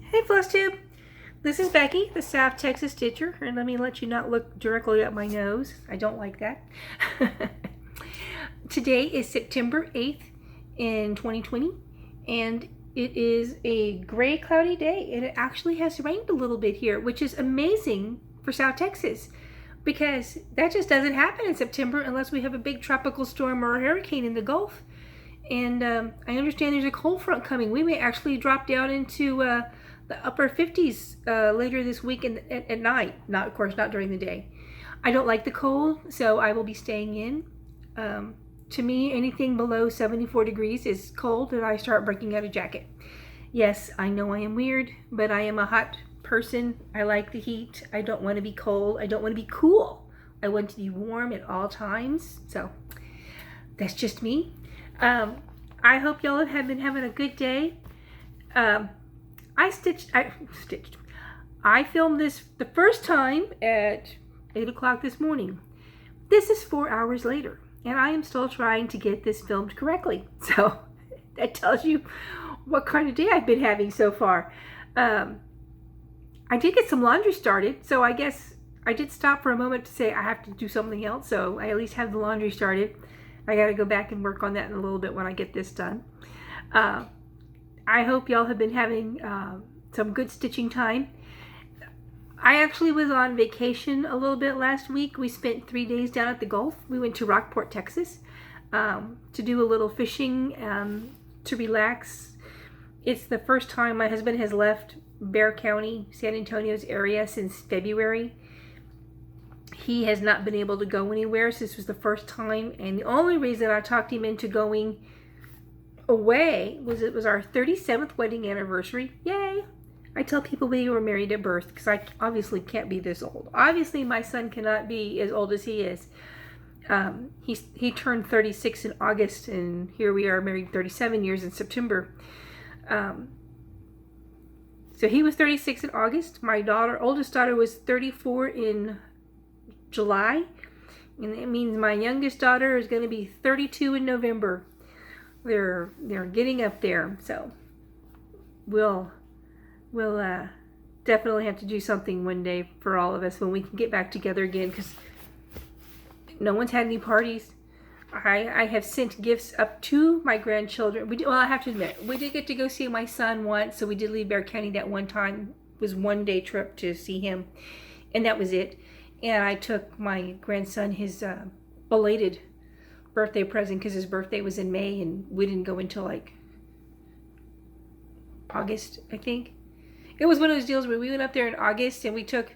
Hey Flosstube, this is Becky, the South Texas Stitcher, and let me let you not look directly at my nose. I don't like that. Today is September 8th in 2020, and it is a gray, cloudy day, and it actually has rained a little bit here, which is amazing for South Texas, because that just doesn't happen in September unless we have a big tropical storm or a hurricane in the Gulf. And I understand there's a cold front coming. We may actually drop down into the upper 50s later this week at night. Not, of course, not during the day. I don't like the cold, so I will be staying in. To me, anything below 74 degrees is cold, and I start breaking out a jacket. Yes, I know I am weird, but I am a hot person. I like the heat. I don't want to be cold. I don't want to be cool. I want to be warm at all times. So that's just me. I hope y'all have been having a good day. I filmed this the first time at 8 o'clock this morning. This is 4 hours later, and I am still trying to get this filmed correctly. So that tells you what kind of day I've been having so far. I did get some laundry started, so I guess I did stop for a moment to say I have to do something else, so I at least have the laundry started. I got to go back and work on that in a little bit when I get this done. I hope y'all have been having some good stitching time. I actually was on vacation a little bit last week. We spent 3 days down at the Gulf. We went to Rockport, Texas, to do a little fishing, to relax. It's the first time my husband has left Bexar County, San Antonio's area, since February. He has not been able to go anywhere, so this was the first time, and the only reason I talked him into going away was it was our 37th wedding anniversary. Yay! I tell people we were married at birth, because I obviously can't be this old. Obviously my son cannot be as old as he is. He turned 36 in August, and here we are married 37 years in September. So he was 36 in August. My oldest daughter was 34 in July, and it means my youngest daughter is going to be 32 in November. They're getting up there, so we'll definitely have to do something one day for all of us when we can get back together again, because no one's had any parties. I have sent gifts up to my grandchildren. Well, I have to admit, we did get to go see my son once, so we did leave Bexar County that one time. It was 1 day trip to see him, and that was it. And I took my grandson his belated birthday present, because his birthday was in May, and we didn't go until like August, I think. It was one of those deals where we went up there in August, and we took,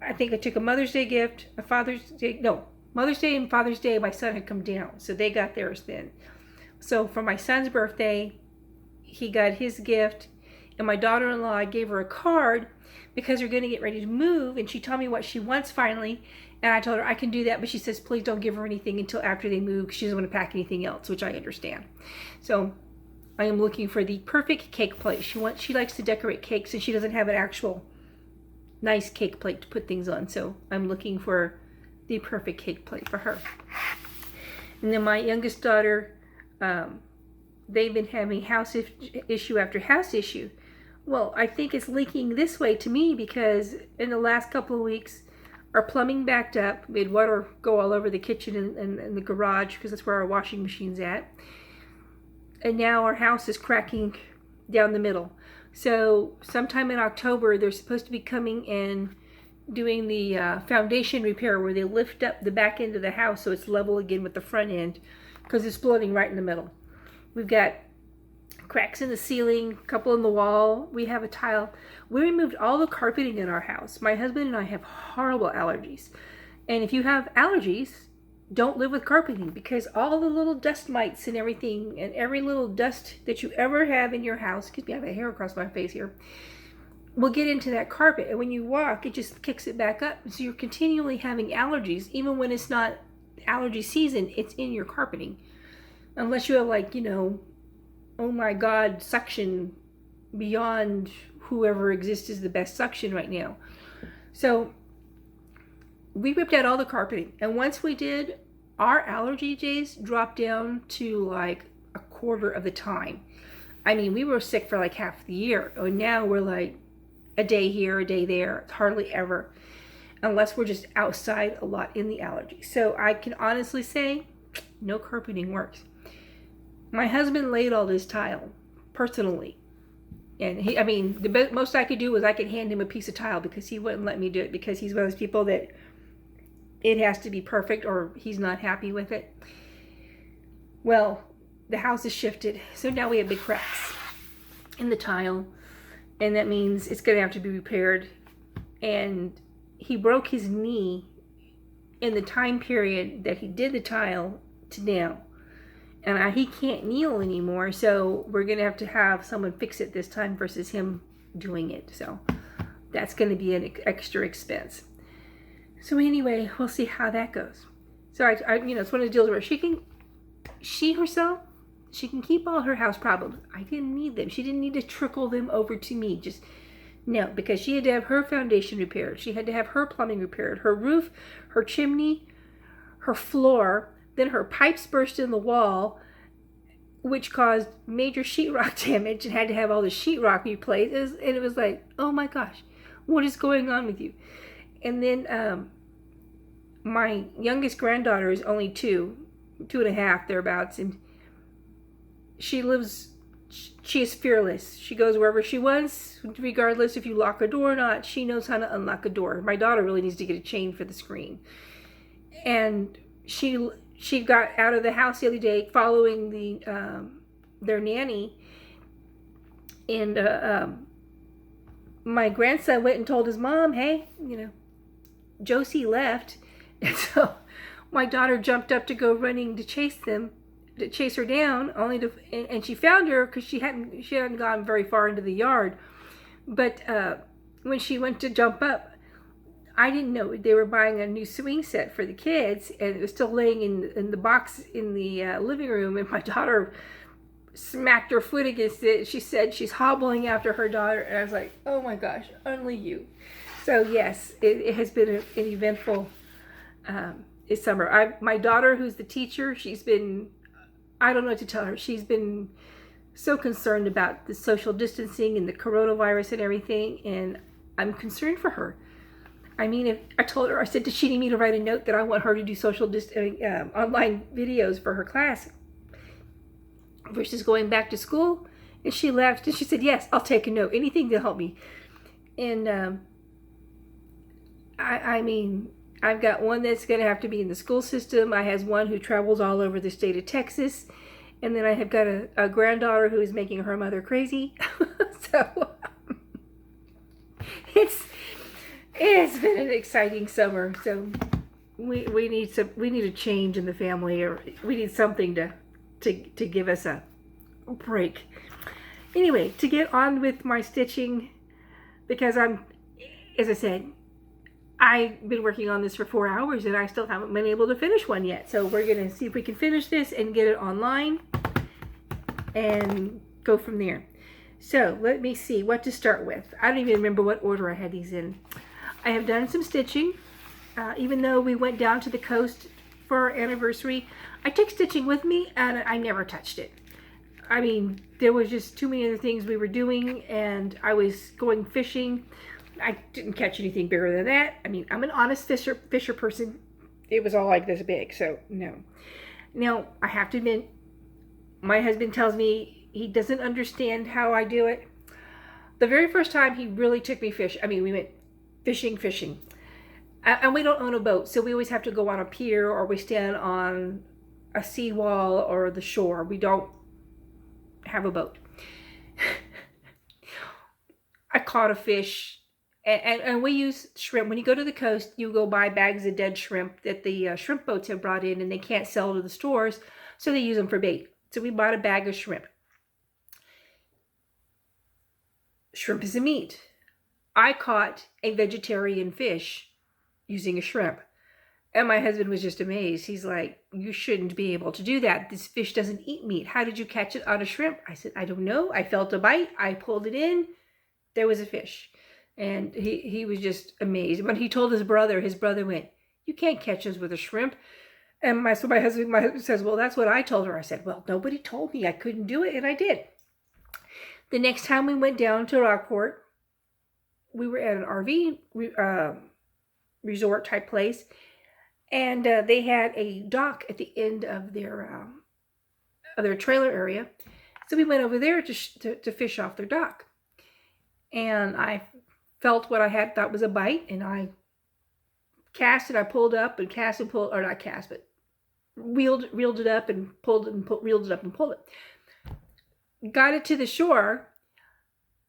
I think I took a Mother's Day gift, Mother's Day and Father's Day, my son had come down, so they got theirs then. So for my son's birthday, he got his gift, and my daughter-in-law, I gave her a card because we're going to get ready to move, and she told me what she wants finally, and I told her I can do that, but she says please don't give her anything until after they move, because she doesn't want to pack anything else, which I understand. So I am looking for the perfect cake plate. She likes to decorate cakes, and she doesn't have an actual nice cake plate to put things on, so I'm looking for the perfect cake plate for her. And then my youngest daughter, they've been having house issue after house issue. Well, I think it's leaking this way to me, because in the last couple of weeks, our plumbing backed up. We had water go all over the kitchen and the garage, because that's where our washing machine's at. And now our house is cracking down the middle. So sometime in October, they're supposed to be coming and doing the foundation repair, where they lift up the back end of the house so it's level again with the front end, because it's floating right in the middle. We've got cracks in the ceiling, a couple in the wall. We have a tile. We removed all the carpeting in our house. My husband and I have horrible allergies. And if you have allergies, don't live with carpeting, because all the little dust mites and everything, and every little dust that you ever have in your house, excuse me, I have a hair across my face here, will get into that carpet. And when you walk, it just kicks it back up. So you're continually having allergies. Even when it's not allergy season, it's in your carpeting. Unless you have, like, oh my God, suction beyond whoever exists is the best suction right now. So we ripped out all the carpeting, and once we did, our allergy days dropped down to like a quarter of the time. I mean, we were sick for like half the year. And now we're like a day here, a day there. It's hardly ever. Unless we're just outside a lot in the allergy. So I can honestly say, no carpeting works. My husband laid all this tile, personally. And he, I mean, the most I could do was I could hand him a piece of tile because he wouldn't let me do it because he's one of those people that it has to be perfect or he's not happy with it. Well, the house is shifted, so now we have big cracks in the tile, and that means it's going to have to be repaired. And he broke his knee in the time period that he did the tile to now. And he can't kneel anymore, so we're going to have someone fix it this time versus him doing it. So that's going to be an extra expense. So anyway, we'll see how that goes. So I you know, it's one of the deals where she herself, she can keep all her house problems. I didn't need them. She didn't need to trickle them over to me. Just no, because she had to have her foundation repaired. She had to have her plumbing repaired, her roof, her chimney, her floor. Then her pipes burst in the wall, which caused major sheetrock damage and had to have all the sheetrock replaced. And it was like, oh my gosh, what is going on with you? And then my youngest granddaughter is only 2.5, thereabouts, and she is fearless. She goes wherever she wants, regardless if you lock a door or not. She knows how to unlock a door. My daughter really needs to get a chain for the screen. And she got out of the house the other day following their nanny, and my grandson went and told his mom, hey, you know, Josie left. And so my daughter jumped up to go running to chase her down, and she found her because she hadn't gone very far into the yard. But when she went to jump up, I didn't know they were buying a new swing set for the kids, and it was still laying in the box in the living room, and my daughter smacked her foot against it. She said she's hobbling after her daughter, and I was like, oh my gosh, only you. So yes, it has been an eventful summer. My daughter, who's the teacher, she's been, I don't know what to tell her. She's been so concerned about the social distancing and the coronavirus and everything, and I'm concerned for her. I mean, if I told her, I said, does she need me to write a note that I want her to do online videos for her class versus going back to school? And she laughed and she said, yes, I'll take a note, anything to help me. And I mean, I've got one that's going to have to be in the school system. I have one who travels all over the state of Texas. And then I have got a granddaughter who is making her mother crazy. So it's been an exciting summer. So we need a change in the family, or we need something to give us a break. Anyway, to get on with my stitching, because as I said, I've been working on this for 4 hours and I still haven't been able to finish one yet. So we're going to see if we can finish this and get it online and go from there. So let me see what to start with. I don't even remember what order I had these in. I have done some stitching. Even though we went down to the coast for our anniversary, I took stitching with me and I never touched it. I mean, there was just too many other things we were doing, and I was going fishing. I didn't catch anything bigger than that. I mean, I'm an honest fisher person. It was all like this big, so no. Now, I have to admit, my husband tells me he doesn't understand how I do it. The very first time he really took me we went fishing. And we don't own a boat, so we always have to go on a pier, or we stand on a seawall or the shore. We don't have a boat. I caught a fish. And we use shrimp. When you go to the coast, you go buy bags of dead shrimp that the shrimp boats have brought in, and they can't sell to the stores, so they use them for bait. So we bought a bag of shrimp. Shrimp is a meat. I caught a vegetarian fish using a shrimp. And my husband was just amazed. He's like, you shouldn't be able to do that. This fish doesn't eat meat. How did you catch it on a shrimp? I said, I don't know. I felt a bite. I pulled it in. There was a fish. And he was just amazed. When he told his brother went, you can't catch us with a shrimp. And my husband says, well, that's what I told her. I said, well, nobody told me I couldn't do it, and I did. The next time we went down to Rockport, we were at an RV resort type place, and they had a dock at the end of their trailer area. So we went over there to fish off their dock. And I felt what I thought was a bite, and I cast it. I pulled up and cast and pulled, or not cast, but reeled it up and pulled it and reeled it up and pulled it. Got it to the shore.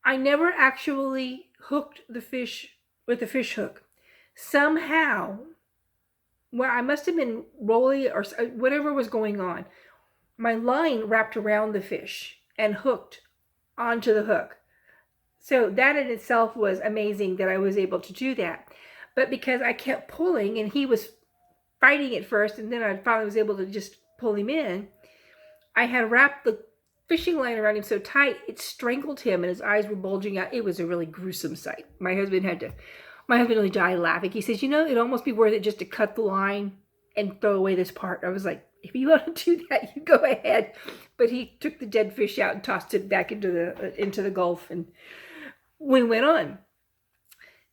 I never actually hooked the fish with a fish hook. Somehow, well, I must have been rolling or whatever was going on. My line wrapped around the fish and hooked onto the hook. So that in itself was amazing that I was able to do that. But because I kept pulling and he was fighting at first, and then I finally was able to just pull him in, I had wrapped the fishing line around him so tight it strangled him and his eyes were bulging out. It was a really gruesome sight. My husband really died laughing. He says, it'd almost be worth it just to cut the line and throw away this part. I was like, if you want to do that, you go ahead. But he took the dead fish out and tossed it back into the Gulf, and we went on.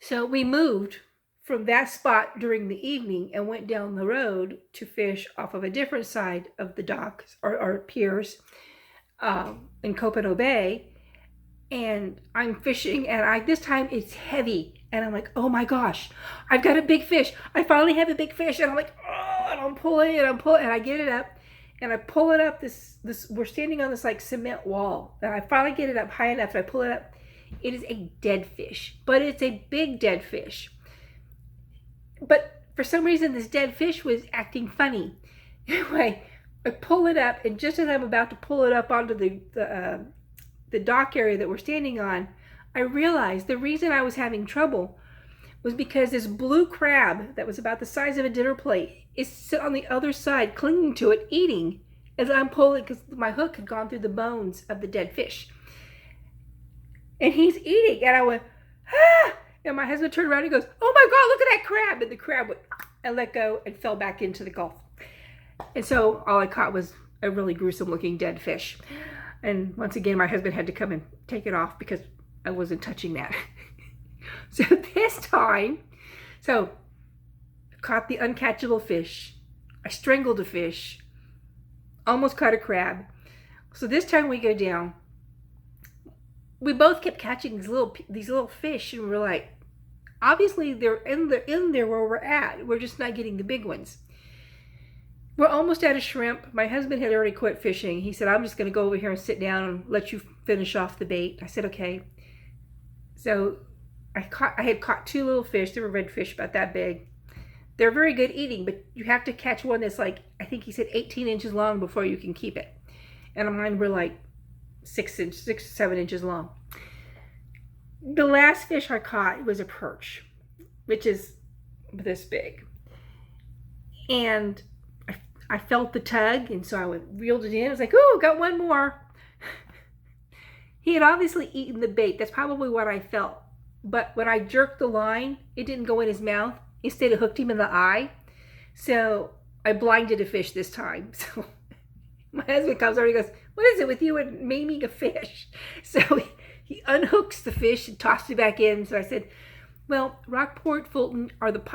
So we moved from that spot during the evening and went down the road to fish off of a different side of the docks or piers in Copano Bay. And I'm fishing, and this time it's heavy. And I'm like, oh my gosh, I've got a big fish. I finally have a big fish. And I'm like, oh, and I'm pulling, and I get it up. And I pull it up, we're standing on this like cement wall. And I finally get it up high enough, and I pull it up. It is a dead fish, but it's a big dead fish. But for some reason, this dead fish was acting funny. Anyway, I pull it up, and just as I'm about to pull it up onto the dock area that we're standing on, I realized the reason I was having trouble was because this blue crab that was about the size of a dinner plate is sitting on the other side, clinging to it, eating as I'm pulling, because my hook had gone through the bones of the dead fish. And he's eating, and I went, ah! And my husband turned around and he goes, oh my God, look at that crab. And the crab went and let go and fell back into the Gulf. And so all I caught was a really gruesome looking dead fish. And once again, my husband had to come and take it off because I wasn't touching that. So this time, I caught the uncatchable fish. I strangled a fish, almost caught a crab. So this time we go down. We both kept catching these little fish, and we're like, obviously they're in there where we're at. We're just not getting the big ones. We're almost out of shrimp. My husband had already quit fishing. He said, I'm just going to go over here and sit down and let you finish off the bait. I said, okay. So I had caught 2 little fish. They were redfish about that big. They're very good eating, but you have to catch one that's like, I think he said 18 inches long before you can keep it. And mine were like 6 to 7 inches long. The last fish I caught was a perch, which is this big. And I felt the tug, and so I reeled it in. I was like, oh, got one more. He had obviously eaten the bait. That's probably what I felt. But when I jerked the line, it didn't go in his mouth. Instead, it hooked him in the eye. So I blinded a fish this time. So my husband comes over and he goes, what is it with you and maiming a fish? So he unhooks the fish and tossed it back in. So I said, well, Rockport Fulton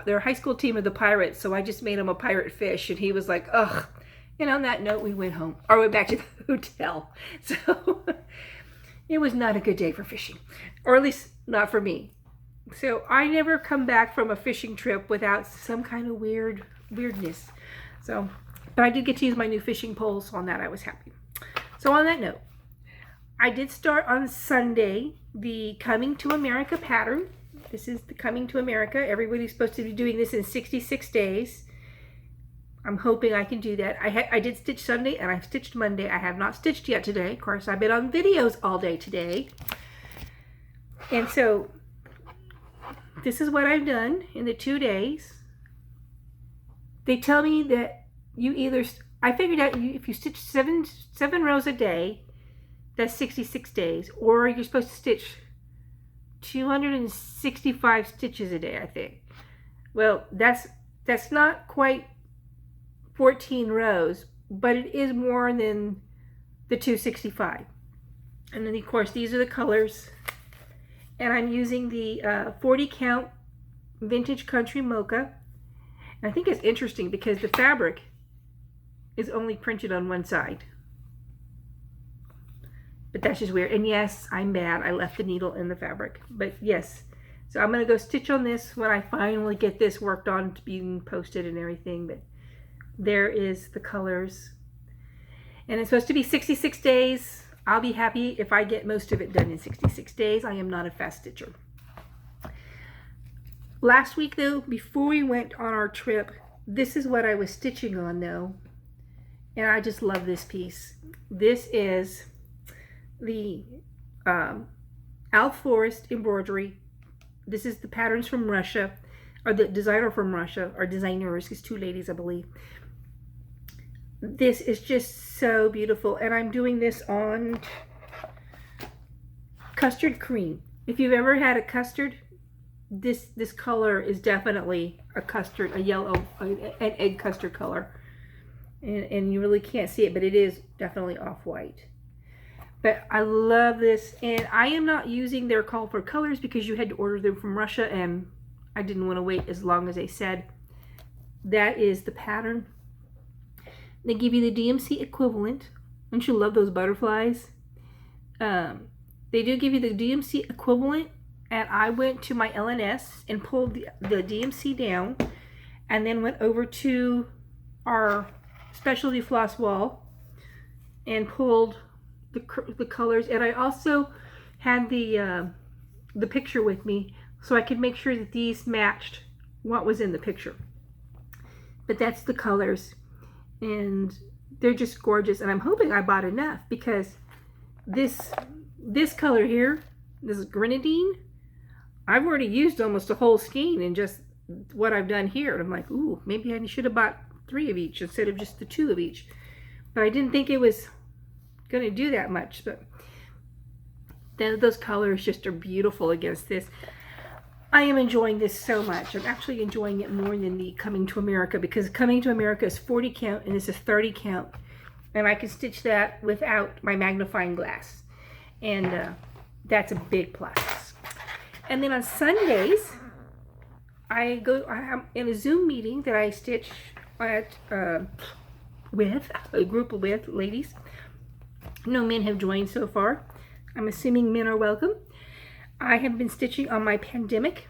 their high school team are the Pirates, so I just made them a pirate fish. And he was like, ugh. And on that note, we went home, or went back to the hotel. So it was not a good day for fishing, or at least not for me. So I never come back from a fishing trip without some kind of weirdness. So, but I did get to use my new fishing pole, so on that I was happy. So on that note, I did start on Sunday the Coming to America pattern. This is the Coming to America. Everybody's supposed to be doing this in 66 days. I'm hoping I can do that. I did stitch Sunday and I've stitched Monday. I have not stitched yet today. Of course, I've been on videos all day today. And so this is what I've done in the 2 days. They tell me that I figured out if you stitch seven rows a day, that's 66 days. Or you're supposed to stitch 265 stitches a day, I think. Well, that's not quite 14 rows, but it is more than the 265. And then, of course, these are the colors. And I'm using the 40 count Vintage Country Mocha. And I think it's interesting because the fabric is only printed on one side. But that's just weird. And yes, I'm bad. I left the needle in the fabric. But yes. So I'm going to go stitch on this when I finally get this worked on to being posted and everything. But there is the colors. And it's supposed to be 66 days. I'll be happy if I get most of it done in 66 days. I am not a fast stitcher. Last week though, before we went on our trip, this is what I was stitching on though. And I just love this piece. This is the Alf Forest embroidery. This is the patterns from Russia, or the designer from Russia, or designers, it's two ladies I believe. This is just so beautiful, and I'm doing this on custard cream. If you've ever had a custard, this color is definitely a custard, a yellow, an egg custard color. And you really can't see it, but it is definitely off-white. But I love this, and I am not using their call for colors because you had to order them from Russia, and I didn't want to wait as long as they said. That is the pattern. They give you the DMC equivalent. Don't you love those butterflies? They do give you the DMC equivalent, and I went to my LNS and pulled the DMC down, and then went over to our specialty floss wall and pulled the colors, and I also had the picture with me so I could make sure that these matched what was in the picture. But that's the colors, and they're just gorgeous, and I'm hoping I bought enough because this color here, this is grenadine, I've already used almost a whole skein in just what I've done here, and I'm like, ooh, maybe I should have bought 3 of each instead of just the 2 of each. But I didn't think it was going to do that much. But then those colors just are beautiful against this. I am enjoying this so much. I'm actually enjoying it more than the Coming to America, because Coming to America is 40 count and this is 30 count. And I can stitch that without my magnifying glass. And that's a big plus. And then on Sundays, I'm in a Zoom meeting that I stitch at with a group of ladies. No men have joined so far. I'm assuming men are welcome. I have been stitching on my Pandemic,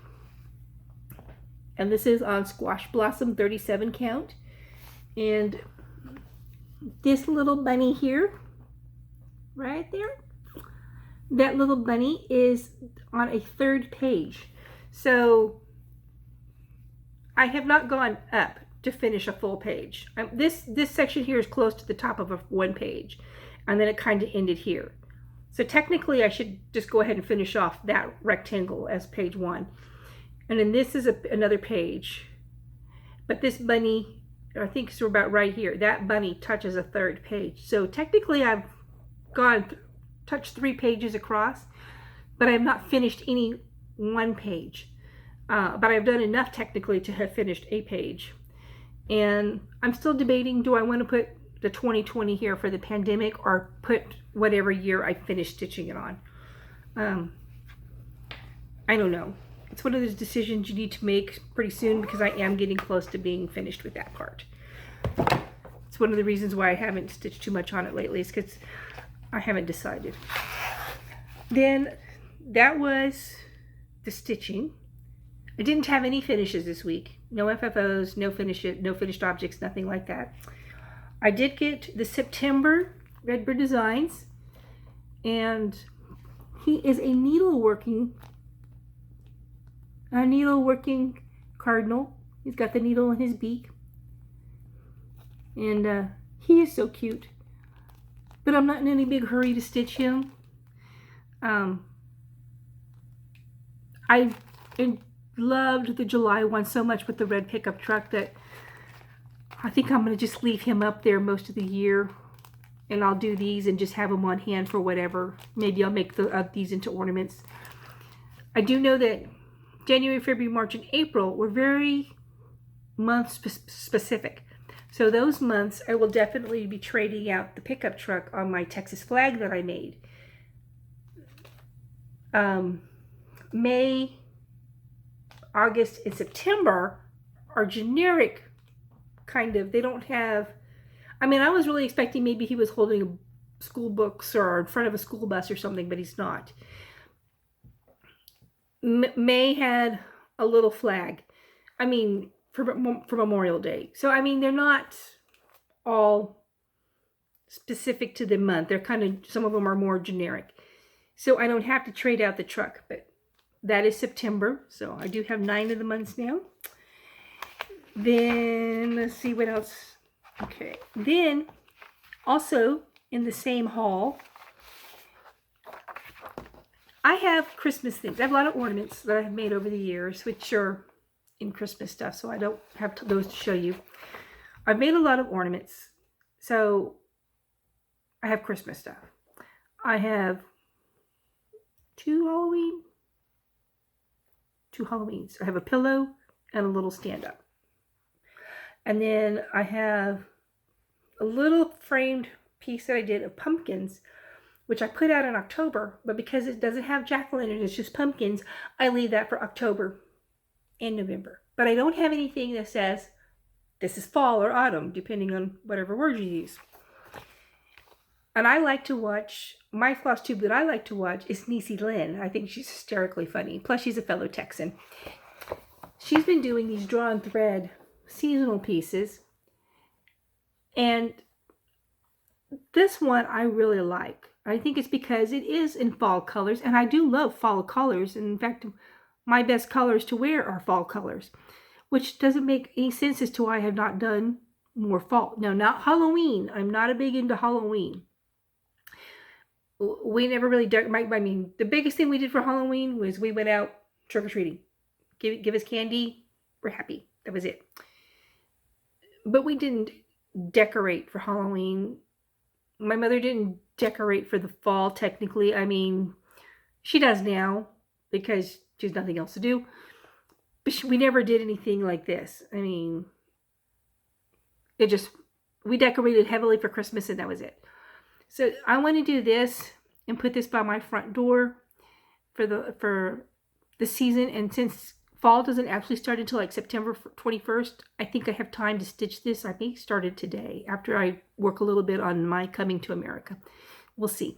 and this is on Squash Blossom 37 count. And this little bunny here, right there, that little bunny is on a 3rd page. So I have not gone up to finish a full page. This section here is close to the top of one page, and then it kind of ended here. So technically I should just go ahead and finish off that rectangle as page 1. And then this is another page. But this bunny, I think it's about right here, that bunny touches a 3rd page. So technically I've touched 3 pages across, but I have not finished any one page. But I've done enough technically to have finished a page. And I'm still debating, do I want to put the 2020 here for the Pandemic or put whatever year I finished stitching it on. I don't know. It's one of those decisions you need to make pretty soon because I am getting close to being finished with that part. It's one of the reasons why I haven't stitched too much on it lately, is because I haven't decided. Then that was the stitching. I didn't have any finishes this week. No FFOs, no finished objects, nothing like that. I did get the September RedBird designs, and he is a needleworking cardinal. He's got the needle in his beak, and he is so cute. But I'm not in any big hurry to stitch him. I loved the July one so much with the red pickup truck that I think I'm going to just leave him up there most of the year, and I'll do these and just have them on hand for whatever. Maybe I'll make these into ornaments. I do know that January, February, March, and April were very month specific. So those months I will definitely be trading out the pickup truck on my Texas flag that I made. May, August, and September are generic, kind of. They don't have, I mean, I was really expecting maybe he was holding school books or in front of a school bus or something, but he's not. May had a little flag. I mean, for Memorial Day. So, I mean, they're not all specific to the month. They're kind of, some of them are more generic. So I don't have to trade out the truck, but that is September. So I do have 9 of the months now. Then, let's see what else. Okay. Then, also in the same haul, I have Christmas things. I have a lot of ornaments that I've made over the years, which are in Christmas stuff, so I don't have those to show you. I've made a lot of ornaments, so I have Christmas stuff. I have two Halloweens. I have a pillow and a little stand-up. And then I have a little framed piece that I did of pumpkins, which I put out in October, but because it doesn't have jack-o'-lantern, it's just pumpkins, I leave that for October and November. But I don't have anything that says this is fall or autumn, depending on whatever word you use. And I like to watch, my Flosstube that I like to watch is Niecy Lynn. I think she's hysterically funny. Plus, she's a fellow Texan. She's been doing these drawn thread seasonal pieces. And this one I really like. I think it's because it is in fall colors, and I do love fall colors. And in fact, my best colors to wear are fall colors, which doesn't make any sense as to why I have not done more fall. No, not Halloween. I'm not a big into Halloween. We never really dug, I mean, the biggest thing we did for Halloween was we went out trick-or-treating. Give us candy, we're happy. That was it. But we didn't decorate for Halloween. My mother didn't decorate for the fall, technically. I mean, she does now because she has nothing else to do. But we never did anything like this. I mean, we decorated heavily for Christmas and that was it. So I want to do this and put this by my front door for the season. And since fall doesn't actually start until like September 21st, I think I have time to stitch this. I may start it today after I work a little bit on my coming to America. We'll see.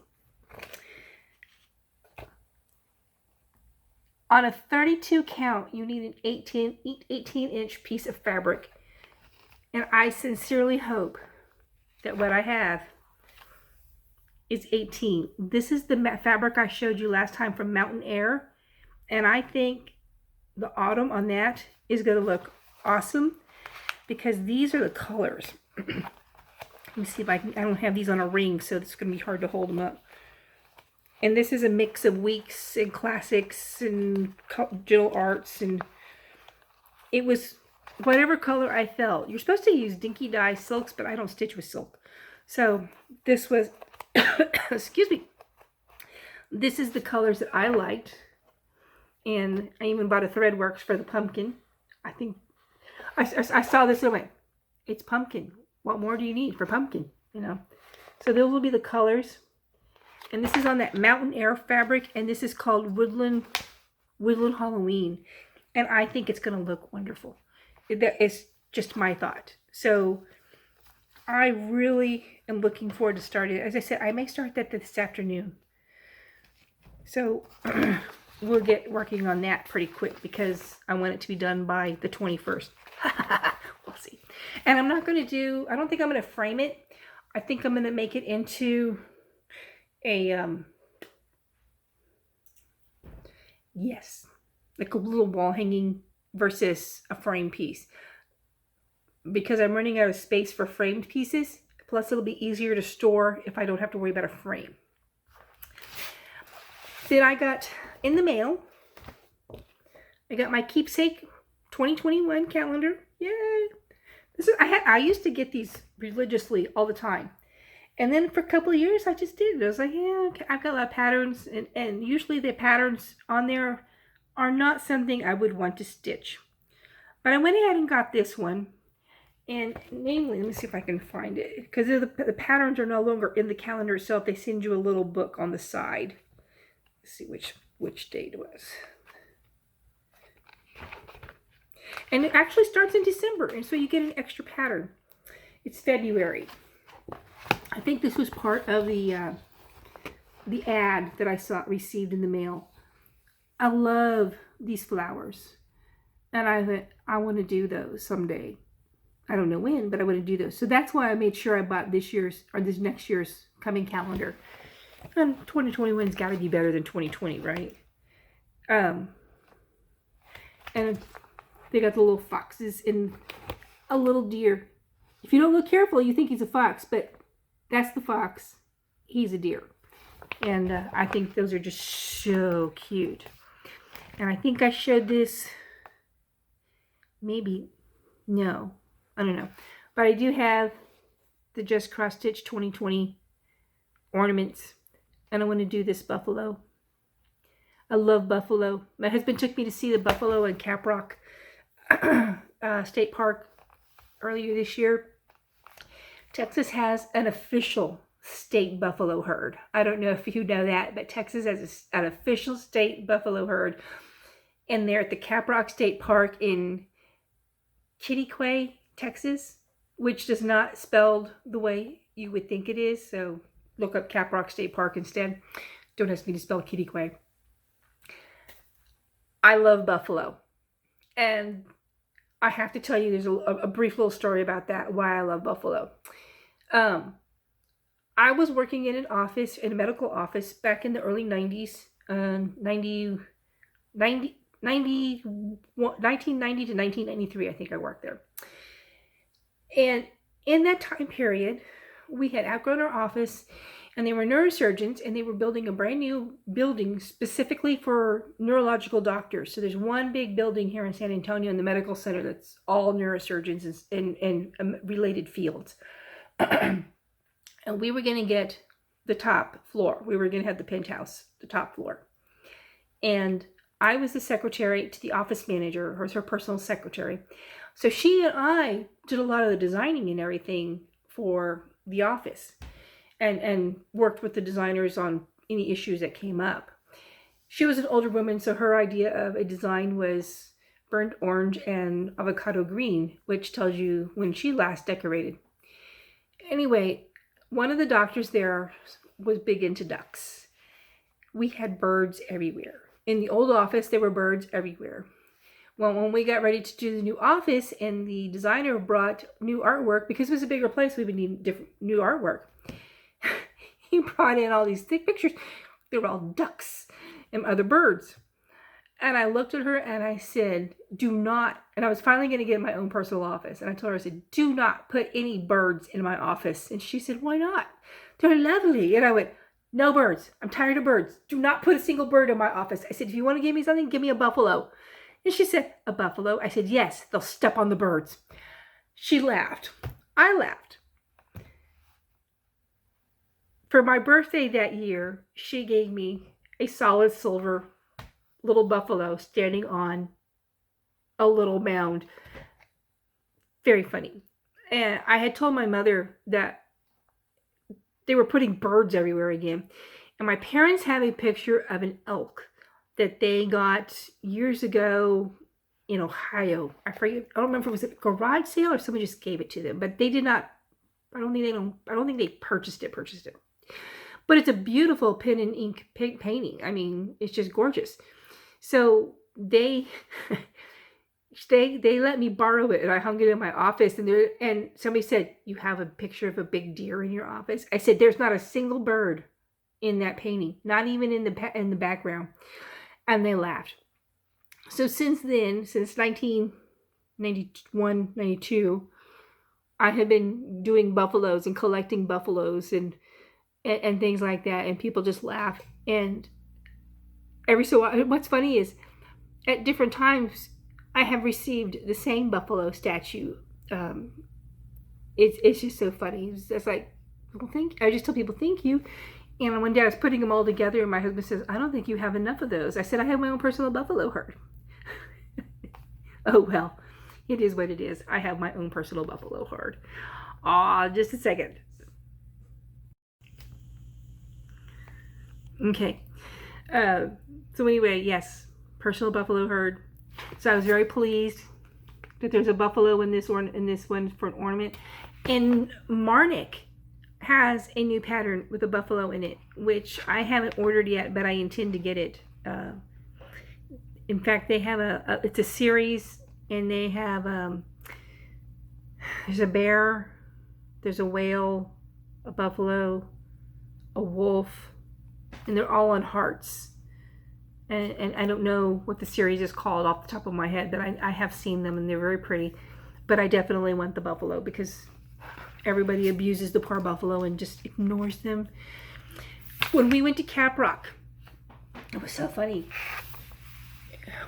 On a 32 count, you need an 18-inch piece of fabric. And I sincerely hope that what I have is 18. This is the fabric I showed you last time from Mountain Aire. And I think the autumn on that is going to look awesome because these are the colors. Let me see if I don't have these on a ring, so it's going to be hard to hold them up. And this is a mix of weeks and classics and digital arts, and it was whatever color I felt. You're supposed to use dinky dye silks, but I don't stitch with silk. So this was, excuse me, this is the colors that I liked. And I even bought a Threadworks for the pumpkin. I think, I saw this and I went, it's pumpkin. What more do you need for pumpkin? You know. So those will be the colors. And this is on that Mountain Aire fabric. And this is called Woodland Halloween. And I think it's going to look wonderful. It's just my thought. So I really am looking forward to starting it. As I said, I may start that this afternoon. So we'll get working on that pretty quick because I want it to be done by the 21st. We'll see. And I'm not going to do, I don't think I'm going to frame it. I think I'm going to make it into a, yes, like a little wall hanging versus a frame piece. Because I'm running out of space for framed pieces. Plus it'll be easier to store if I don't have to worry about a frame. Then I got in the mail, I got my Keepsake 2021 calendar. Yay! This is I used to get these religiously all the time. And then for a couple of years I just did it. I was like, yeah, okay. I've got a lot of patterns, and usually the patterns on there are not something I would want to stitch. But I went ahead and got this one. And namely, let me see if I can find it. Because the patterns are no longer in the calendar itself. They send you a little book on the side. Let's see which date it was. And it actually starts in December, and so you get an extra pattern. It's February. I think this was part of the ad that I received in the mail. I love these flowers, and I thought I want to do those someday. I don't know when, but I want to do those. So that's why I made sure I bought this next year's coming calendar. And 2021's got to be better than 2020, right? And they got the little foxes and a little deer. If you don't look careful, you think he's a fox, but that's the fox. He's a deer. And I think those are just so cute. And I think I showed this, maybe, no, I don't know. But I do have the Just CrossStitch 2020 ornaments. And I want to do this buffalo. I love buffalo. My husband took me to see the buffalo in Caprock State Park earlier this year. Texas has an official state buffalo herd. I don't know if you know that, but Texas has an official state buffalo herd. And they're at the Caprock State Park in Kittiquay, Texas, which is not spelled the way you would think it is. So look up Caprock State Park instead. Don't ask me to spell Kittiquay. I love buffalo. And I have to tell you, there's a brief little story about that, why I love buffalo. I was working in a medical office back in the early 90s, 1990 to 1993, I think I worked there. And in that time period, we had outgrown our office, and they were neurosurgeons, and they were building a brand new building specifically for neurological doctors. So there's one big building here in San Antonio in the medical center that's all neurosurgeons and related fields. And we were going to get the top floor. We were going to have the penthouse, the top floor. And I was the secretary to the office manager, or her personal secretary. So she and I did a lot of the designing and everything for the office, and worked with the designers on any issues that came up. She was an older woman, so her idea of a design was burnt orange and avocado green, which tells you when she last decorated. Anyway, one of the doctors there was big into ducks. We had birds everywhere. In the old office, there were birds everywhere. Well, when we got ready to do the new office and the designer brought new artwork, because it was a bigger place, we would need different new artwork. He brought in all these thick pictures. They were all ducks and other birds. And I looked at her and I said, do not, and I was finally going to get my own personal office. And I told her, I said, do not put any birds in my office. And she said, why not? They're lovely. And I went, no birds. I'm tired of birds. Do not put a single bird in my office. I said, if you want to give me something, give me a buffalo. And she said, a buffalo? I said, yes, they'll step on the birds. She laughed. I laughed. For my birthday that year, she gave me a solid silver little buffalo standing on a little mound. Very funny. And I had told my mother that they were putting birds everywhere again. And my parents have a picture of an elk that they got years ago in Ohio. I forget, I don't remember if it was a garage sale or someone just gave it to them, but they did not, I don't think they purchased it. But it's a beautiful pen and ink painting. I mean, it's just gorgeous. So they let me borrow it, and I hung it in my office. And somebody said, "You have a picture of a big deer in your office?" I said, "There's not a single bird in that painting, not even in the background." And they laughed. So since then, since 1991, 92, I have been doing buffaloes and collecting buffaloes and things like that, and people just laugh. And every so often, what's funny is at different times I have received the same buffalo statue. It's just so funny. It's like, well, I just tell people thank you. And one day I was putting them all together, and my husband says, "I don't think you have enough of those." I said, "I have my own personal buffalo herd." Oh well, it is what it is. I have my own personal buffalo herd. Just a second. Okay. So anyway, yes, personal buffalo herd. So I was very pleased that there's a buffalo in this one for an ornament. And Marnik has a new pattern with a buffalo in it, which I haven't ordered yet, but I intend to get it. In fact, they have it's a series, and they have there's a bear, there's a whale, a buffalo, a wolf, and they're all on hearts. And I don't know what the series is called off the top of my head, but I have seen them and they're very pretty. But I definitely want the buffalo because everybody abuses the poor buffalo and just ignores them. When we went to Cap Rock, it was so funny.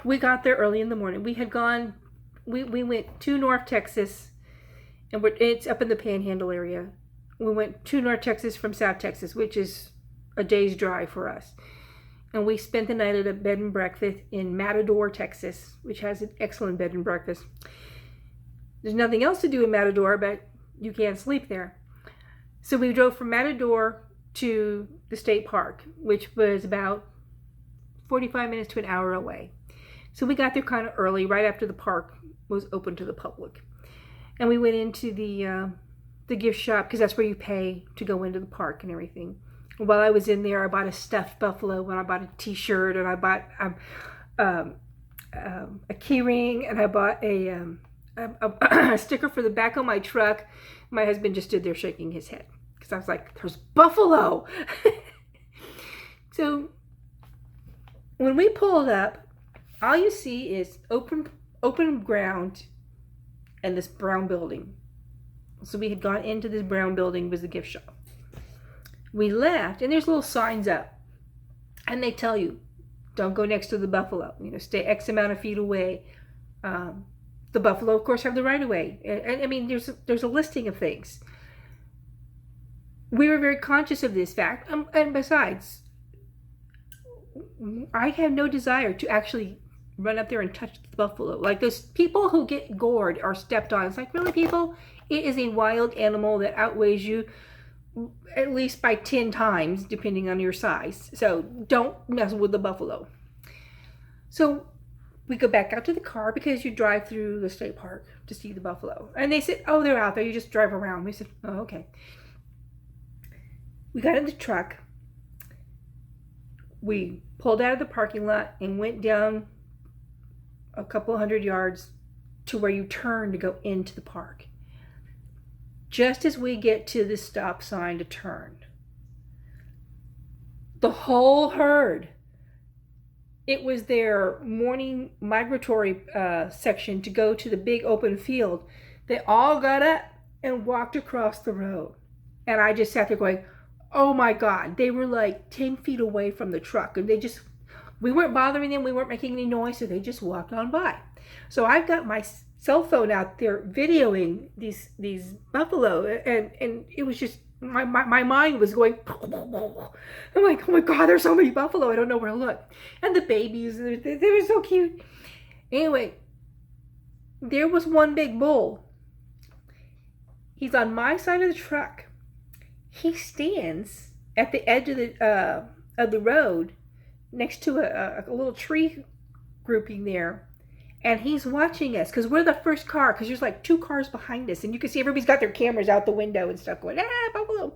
We got there early in the morning. We had gone, we went to North Texas, and it's up in the Panhandle area. We went to North Texas from South Texas, which is a day's drive for us. And we spent the night at a bed and breakfast in Matador, Texas, which has an excellent bed and breakfast. There's nothing else to do in Matador, but you can't sleep there. So we drove from Matador to the state park, which was about 45 minutes to an hour away. So we got there kind of early, right after the park was open to the public. And we went into the gift shop, because that's where you pay to go into the park and everything. While I was in there, I bought a stuffed buffalo, and I bought a t-shirt, and I bought a key ring, and I bought a sticker for the back of my truck. My husband just stood there shaking his head because I was like, there's buffalo. So when we pulled up, all you see is open ground and this brown building. So we had gone into this brown building, was the gift shop. We left, and there's little signs up, and they tell you, don't go next to the buffalo. Stay X amount of feet away. The buffalo, of course, have the right of way. And I mean, there's a listing of things. We were very conscious of this fact, and besides, I have no desire to actually run up there and touch the buffalo. Like those people who get gored or stepped on. It's like, really, people? It is a wild animal that outweighs you at least by 10 times, depending on your size. So don't mess with the buffalo. So we go back out to the car because you drive through the state park to see the buffalo. And they said, oh, they're out there. You just drive around. We said, oh, okay. We got in the truck. We pulled out of the parking lot and went down a couple 100 yards to where you turn to go into the park. Just as we get to the stop sign to turn, the whole herd, it was their morning migratory section to go to the big open field. They all got up and walked across the road. And I just sat there going, oh my God, they were like 10 feet away from the truck. And we weren't bothering them. We weren't making any noise. So they just walked on by. So I've got my cell phone out there videoing these buffalo, and it was just my mind was going. I'm like, oh my God, there's so many buffalo. I don't know where to look. And the babies, they were so cute. Anyway, there was one big bull. He's on my side of the truck. He stands at the edge of the road next to a little tree grouping there. And he's watching us because we're the first car, because there's like 2 cars behind us. And you can see everybody's got their cameras out the window and stuff going, buffalo.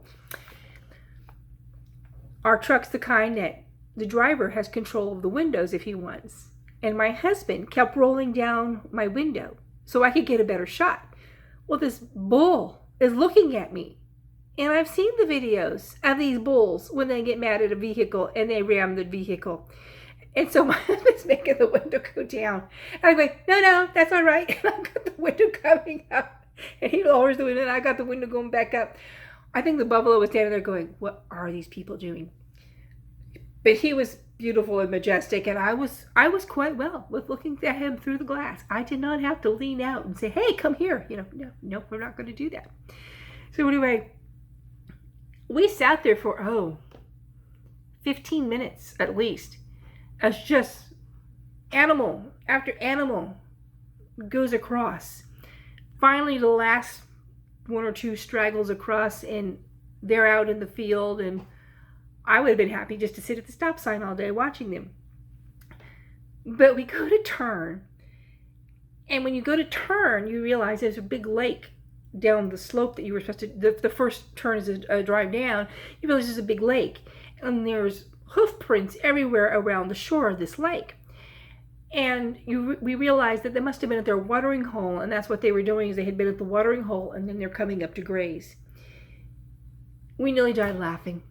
Our truck's the kind that the driver has control of the windows if he wants. And my husband kept rolling down my window so I could get a better shot. Well, this bull is looking at me. And I've seen the videos of these bulls when they get mad at a vehicle and they ram the vehicle. And so my husband's making the window go down. And I'm like, no, that's all right. And I've got the window coming up. And he lowers the window, and I got the window going back up. I think the buffalo was standing there going, what are these people doing? But he was beautiful and majestic, and I was quite well with looking at him through the glass. I did not have to lean out and say, hey, come here. No, we're not going to do that. So anyway, we sat there for, 15 minutes at least. As just animal after animal goes across. Finally, the last 1 or 2 straggles across, and they're out in the field. And I would have been happy just to sit at the stop sign all day watching them. But we go to turn, and when you go to turn, you realize there's a big lake down the slope that you were supposed to, the first turn is a drive down, you realize there's a big lake, and there's hoof prints everywhere around the shore of this lake. And we realized that they must have been at their watering hole, and that's what they were doing, is they had been at the watering hole, and then they're coming up to graze. We nearly died laughing.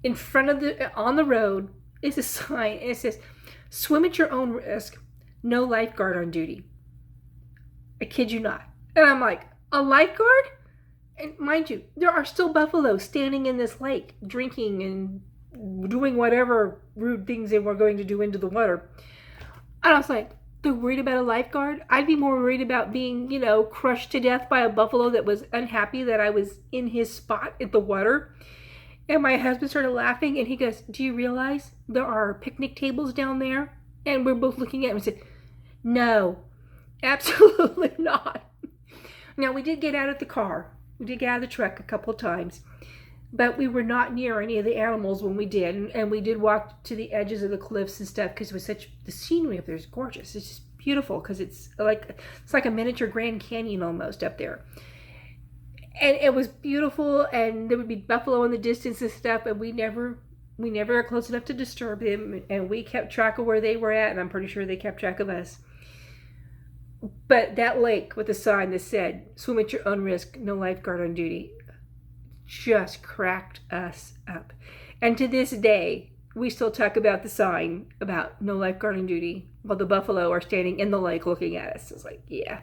In front of on the road is a sign, and it says, "Swim at your own risk, no lifeguard on duty." I kid you not. And I'm like, a lifeguard? And mind you, there are still buffalo standing in this lake, drinking and doing whatever rude things they were going to do into the water. And I was like, they're worried about a lifeguard? I'd be more worried about being, crushed to death by a buffalo that was unhappy that I was in his spot at the water. And my husband started laughing, and he goes, "Do you realize there are picnic tables down there?" And we're both looking at him and said, "No, absolutely not." Now, we did get out of the car. We did get out of the truck a couple of times, but we were not near any of the animals when we did. And we did walk to the edges of the cliffs and stuff, because it was the scenery up there is gorgeous. It's just beautiful, because it's like a miniature Grand Canyon almost up there. And it was beautiful, and there would be buffalo in the distance and stuff, and we never got close enough to disturb them, and we kept track of where they were at, and I'm pretty sure they kept track of us. But that lake with a sign that said, "Swim at your own risk, no lifeguard on duty," just cracked us up. And to this day, we still talk about the sign about no lifeguard on duty while the buffalo are standing in the lake looking at us. It's like, yeah,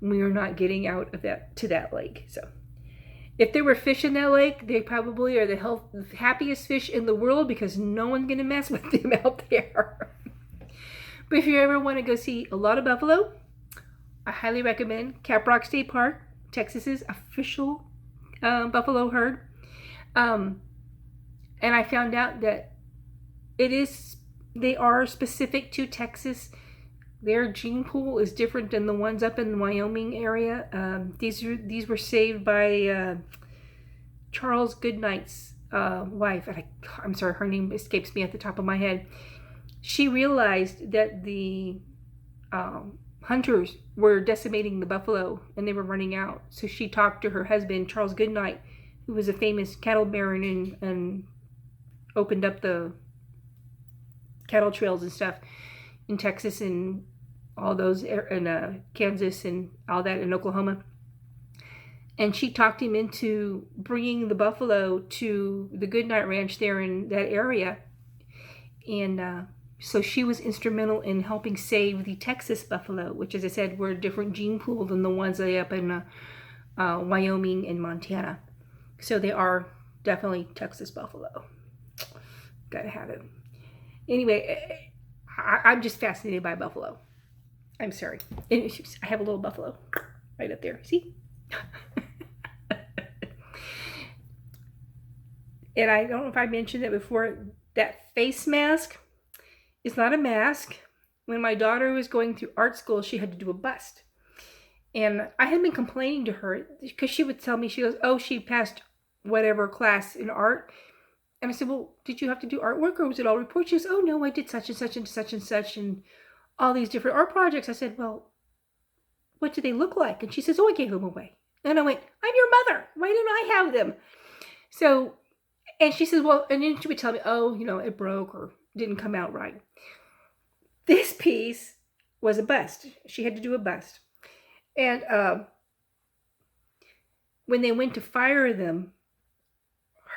we are not getting out of that lake. So if there were fish in that lake, they probably are the happiest fish in the world, because no one's going to mess with them out there. But if you ever want to go see a lot of buffalo, I highly recommend Caprock State Park, Texas's official buffalo herd. And I found out that they are specific to Texas. Their gene pool is different than the ones up in the Wyoming area. These were saved by Charles Goodnight's wife. I'm sorry, her name escapes me at the top of my head. She realized that the hunters were decimating the buffalo, and they were running out. So she talked to her husband, Charles Goodnight, who was a famous cattle baron and opened up the cattle trails and stuff in Texas and all those in Kansas and all that in Oklahoma. And she talked him into bringing the buffalo to the Goodnight Ranch there in that area. And so she was instrumental in helping save the Texas buffalo, which, as I said, were a different gene pool than the ones that are up in Wyoming and Montana. So they are definitely Texas buffalo. Gotta have it. Anyway, I'm just fascinated by buffalo. I'm sorry. I have a little buffalo right up there. See? And I don't know if I mentioned that before, that face mask is not a mask. When my daughter was going through art school, she had to do a bust. And I had been complaining to her, because she would tell me, she goes, "Oh, she passed whatever class in art." And I said, "Well, did you have to do artwork, or was it all reports?" She goes, "Oh, no, I did such and such and such and such and all these different art projects." I said, "Well, what do they look like?" And she says, "Oh, I gave them away." And I went, "I'm your mother. Why didn't I have them?" So, and she says, "Well," and then she would tell me, "Oh, it broke or didn't come out right." This piece was a bust. She had to do a bust. And when they went to fire them,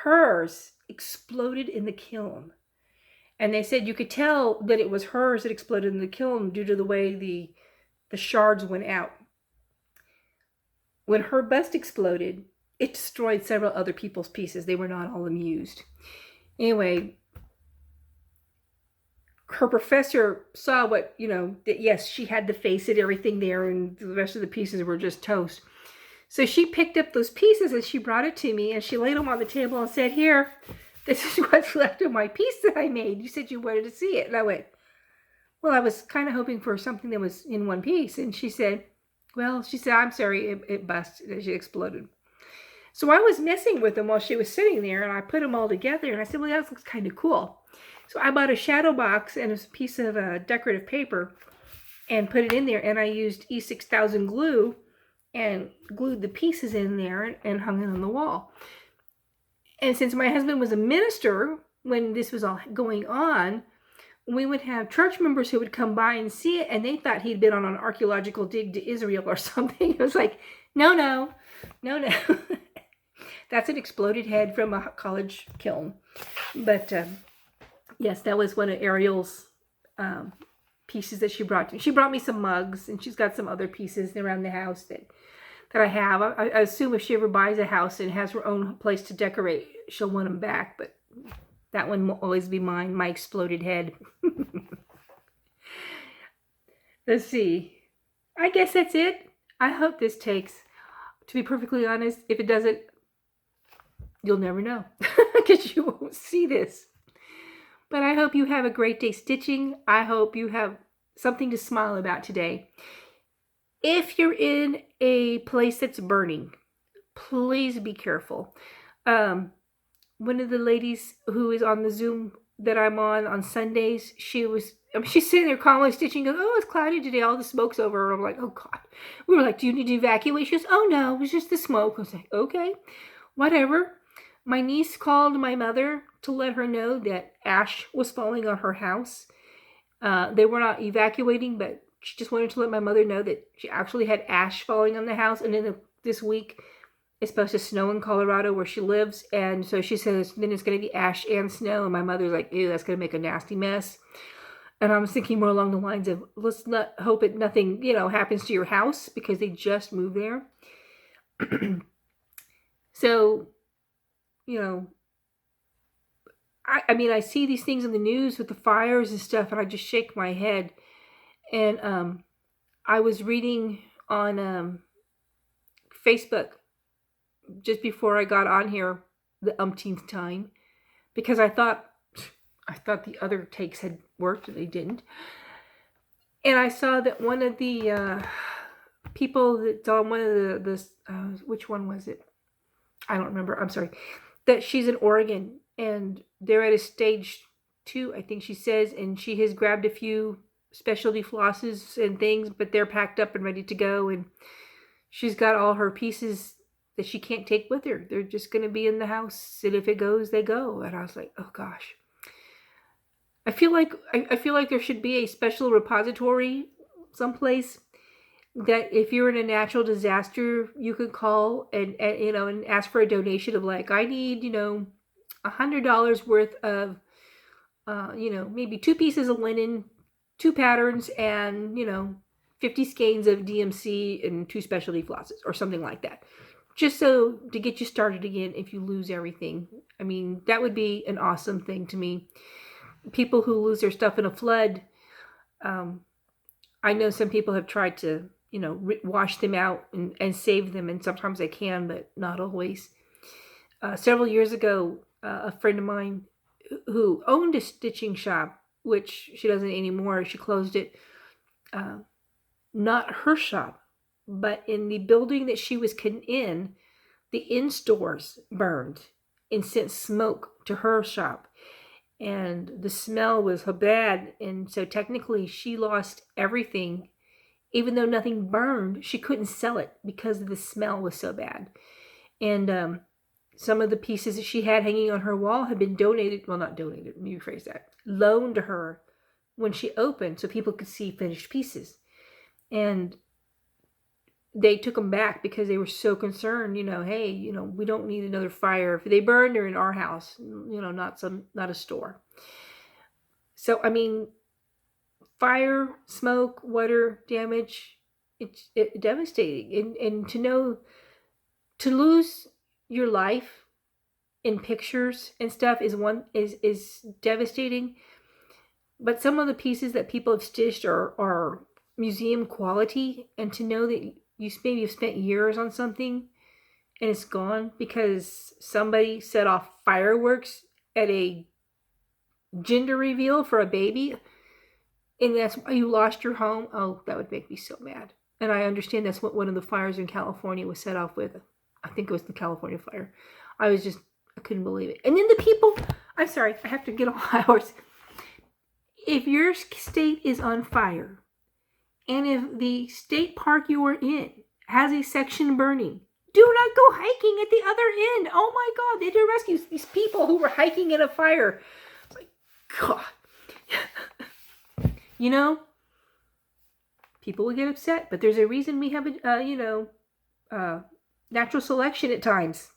hers exploded in the kiln. And they said you could tell that it was hers that exploded in the kiln due to the way the shards went out. When her bust exploded, it destroyed several other people's pieces. They were not all amused. Anyway, her professor saw that yes, she had the face and everything there, and the rest of the pieces were just toast. So she picked up those pieces and she brought it to me, and she laid them on the table and said, "Here, this is what's left of my piece that I made. You said you wanted to see it." And I went, "Well, I was kind of hoping for something that was in one piece." And she said, "I'm sorry, it busted." She exploded. So I was messing with them while she was sitting there, and I put them all together, and I said, well, that looks kind of cool. So I bought a shadow box and a piece of decorative paper and put it in there, and I used E6000 glue and glued the pieces in there and hung it on the wall. And since my husband was a minister when this was all going on, we would have church members who would come by and see it, and they thought he'd been on an archaeological dig to Israel or something. It was like, no. That's an exploded head from a college kiln. But yes, that was one of Ariel's pieces that she brought to me. She brought me some mugs, and she's got some other pieces around the house that I have. I assume if she ever buys a house and has her own place to decorate, she'll want them back. But that one will always be mine, my exploded head. Let's see. I guess that's it. I hope this takes. To be perfectly honest, if it doesn't, you'll never know because you won't see this. But I hope you have a great day stitching. I hope you have something to smile about today. If you're in a place that's burning, please be careful. One of the ladies who is on the Zoom that I'm on Sundays, she's sitting there calmly stitching, goes, oh, it's cloudy today, all the smoke's over. And I'm like, oh God. We were like, do you need to evacuate? She goes, oh no, it was just the smoke. I was like, okay, whatever. My niece called my mother to let her know that ash was falling on her house. They were not evacuating, but she just wanted to let my mother know that she actually had ash falling on the house. And then this week, it's supposed to snow in Colorado where she lives. And so she says, then it's going to be ash and snow. And my mother's like, ew, that's going to make a nasty mess. And I was thinking more along the lines of, let's not hope it nothing, happens to your house because they just moved there. So, I see these things in the news with the fires and stuff, and I just shake my head. And I was reading on Facebook just before I got on here the umpteenth time, because I thought the other takes had worked, and they didn't. And I saw that one of the people that's on one of the which one was it? I don't remember. I'm sorry. That she's in Oregon, and they're at a stage 2, I think she says, and she has grabbed a few specialty flosses and things, but they're packed up and ready to go, and she's got all her pieces that she can't take with her. They're just going to be in the house, and if it goes, they go. And I was like, oh gosh. I feel like there should be a special repository someplace that if you're in a natural disaster, you could call and ask for a donation of like, I need, $100 worth of, maybe 2 pieces of linen, 2 patterns, and, 50 skeins of DMC and 2 specialty flosses or something like that. Just so to get you started again if you lose everything. I mean, that would be an awesome thing to me. People who lose their stuff in a flood, I know some people have tried to, wash them out and save them, and sometimes they can, but not always. Several years ago, a friend of mine who owned a stitching shop, which she doesn't anymore, she closed it, not her shop, but in the building that she was in, the in-stores burned and sent smoke to her shop. And the smell was bad, and so technically she lost everything. Even though nothing burned, she couldn't sell it because the smell was so bad. And some of the pieces that she had hanging on her wall had been donated, well, not donated, let me rephrase that, loaned to her when she opened so people could see finished pieces. And they took them back because they were so concerned, hey, we don't need another fire. If they burned, they're in our house, not a store. So, I mean, fire, smoke, water damage, it's devastating. And to lose your life in pictures and stuff is devastating. But some of the pieces that people have stitched are museum quality, and to know that you maybe have spent years on something and it's gone because somebody set off fireworks at a gender reveal for a baby, and that's why you lost your home. Oh, that would make me so mad. And I understand that's what one of the fires in California was set off with. I think it was the California fire. I couldn't believe it. And then the people, I'm sorry, I have to get off my horse. If your state is on fire, and if the state park you are in has a section burning, do not go hiking at the other end. Oh my God, they had to rescue these people who were hiking in a fire. It's like, God. You know, people will get upset, but there's a reason we have natural selection at times.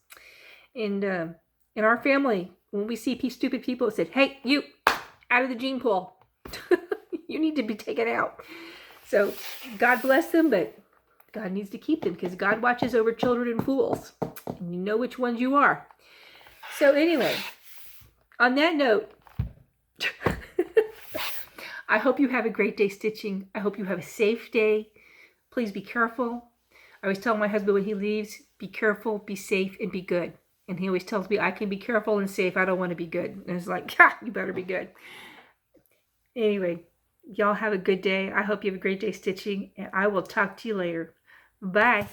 And in our family, when we see stupid people that said, hey, you, out of the gene pool. You need to be taken out. So God bless them, but God needs to keep them because God watches over children and fools. And you know which ones you are. So anyway, on that note, I hope you have a great day stitching. I hope you have a safe day. Please be careful. I always tell my husband when he leaves, be careful, be safe, and be good. And he always tells me, I can be careful and safe. I don't want to be good. And it's like, you better be good. Anyway, y'all have a good day. I hope you have a great day stitching. And I will talk to you later. Bye.